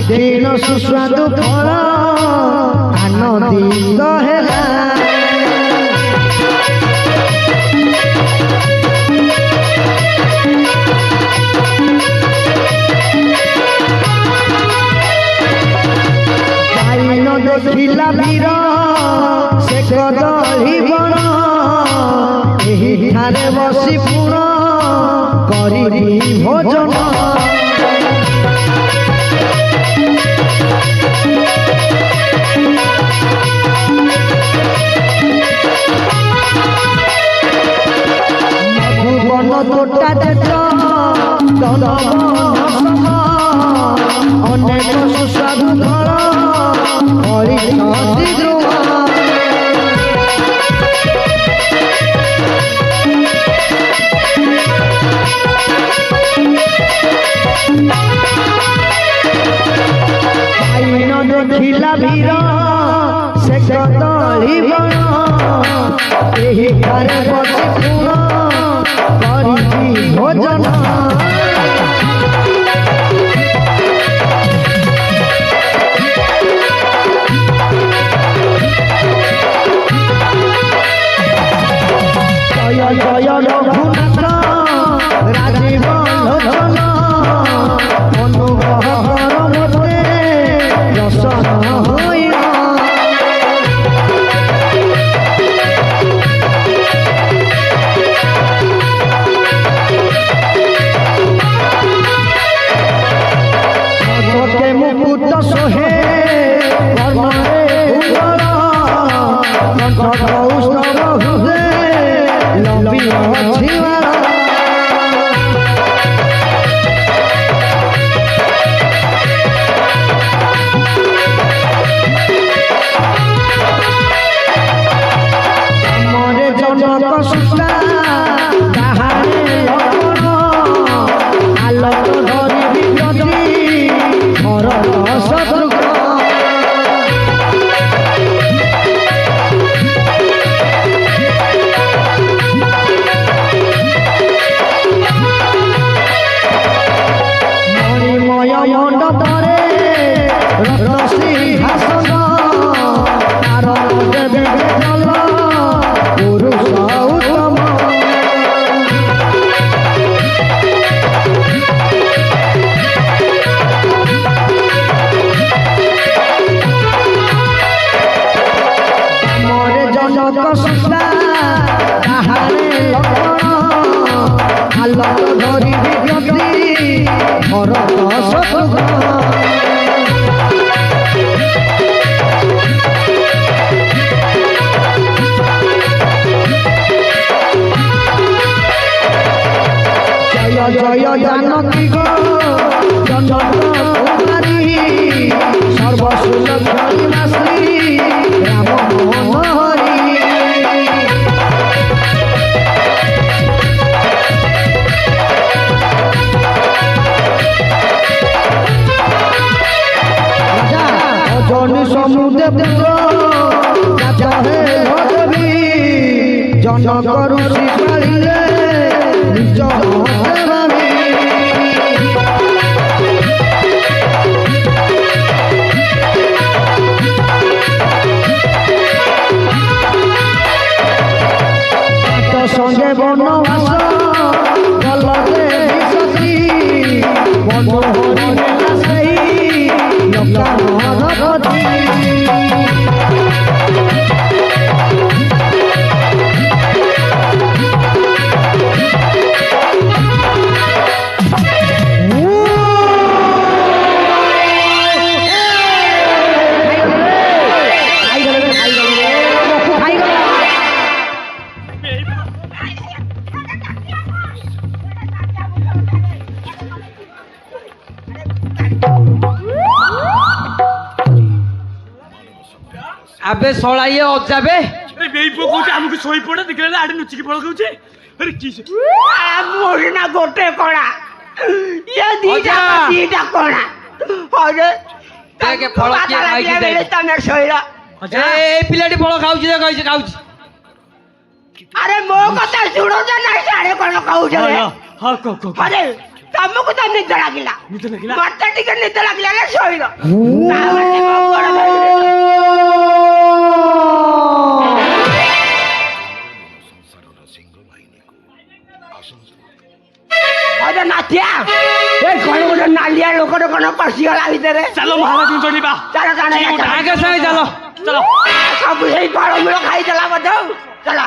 देखिन सुस्वादु फल आनंदित हेला पाइन देखिला वीर से कदली बण एही ठारे बसी पुण करी भोजन मधुबन तोटा जेठ अनेक सुस्वादु फल हरिछंदी ध्रुव पाइन देखिला वीर से कदली बण एही ठारे बसी पुण करी भोजन जय जय रघुनाथ राजीव लोचन अनुग्रह कर मोते दर्शन होइना के मुकुट सोहे कर्मरे कुंडल कंठ कौस्तभ हृदय लंबी छिवार मरे जनक सुता ताहारे लक्षण आलोक धरि विगति भरत शत्रुघ्न मणिमय मंडपरे रत्न सिंहासन कारण देवे जल पुरुष उत्तम मरे जनक सुता ताहारे लक्षण आलोक धरि विगति भरत शत्रुघ्न जय जय जानकी गो जनक कुमारी सर्वसुलक्षणी नास्ति राम मनोहरी जनि समुद्र पुत्र जाता है भगवी जनक ऋषि पालिले निज हाथे भावी संगे बनवास गलते सती बनोहरी मेला सही लंका अबे सोला ये जाबे अरे बेई पकोचे हमको सोई पड़े दिखले आडे नुची की पळकउचे अरे की से मोरना गोटे कोड़ा ये दीटा कोड़ा अरे देखे फळ के खाई की दे तने सोइरा ए पिलाटी फळ खाउची दे कहिसे खाउची अरे मो कथा सुनो जे नाही सारे कोन खाउ जे हां को अरे ତମକୁ ତ ନିଦ ଲାଗିଲା ନିଦ ଲାଗିଲା? ମତେ ଟିକେ ନିଦ ଲାଗିଲା ନା ଶୋଇଲ ତାମାନେ ମଙ୍ଗଳ ଭାଇ ଅରେ ନାଚିଆ ଏ କଣ ଗୋଟେ ନାଲିଆ ଲୋକଟେ କଣ ପଶିଗଲା ଭିତରେ ଚାଲ ମହାରାଜ ଚଢିବା ଚାଲ ଆଗେ ସାଙ୍ଗେ ଚାଲ ଚାଲ ସବୁ ସେଇ ଫଳମୂଳ ଖାଇଦେଲା ବୋଧେ ଚାଲ